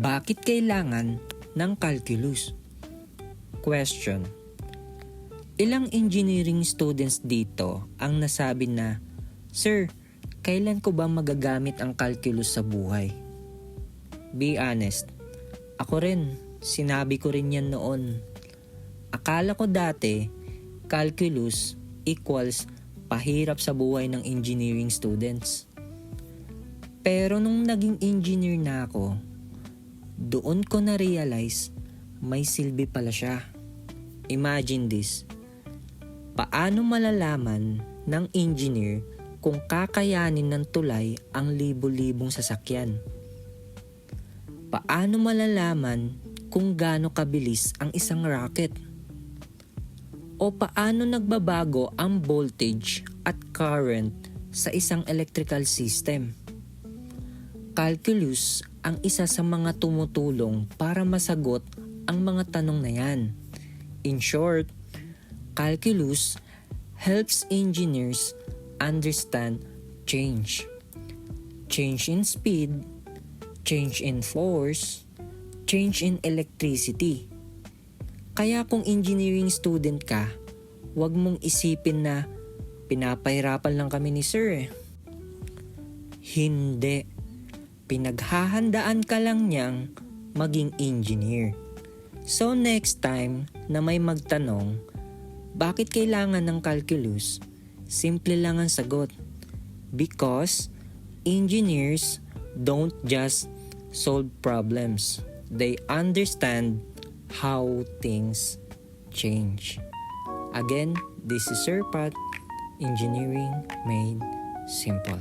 Bakit kailangan ng calculus? Question. Ilang engineering students dito ang nasabi na, "Sir, kailan ko ba magagamit ang calculus sa buhay?" Be honest. Ako rin, sinabi ko rin yan noon. Akala ko dati, calculus equals pahirap sa buhay ng engineering students. Pero nung naging engineer na ako, doon ko na-realize may silbi pala siya. Imagine this. Paano malalaman ng engineer kung kakayanin ng tulay ang libo-libong sasakyan? Paano malalaman kung gaano kabilis ang isang rocket? O paano nagbabago ang voltage at current sa isang electrical system? Calculus ang isa sa mga tumutulong para masagot ang mga tanong na yan. In short, calculus helps engineers understand change. Change in speed, change in force, change in electricity. Kaya kung engineering student ka, huwag mong isipin na pinapahirapan lang kami ni sir. Hindi. Pinaghahandaan ka lang niyang maging engineer. So next time na may magtanong, bakit kailangan ng calculus? Simple lang ang sagot. Because engineers don't just solve problems. They understand how things change. Again, this is Sir Pat, Engineering Made Simple.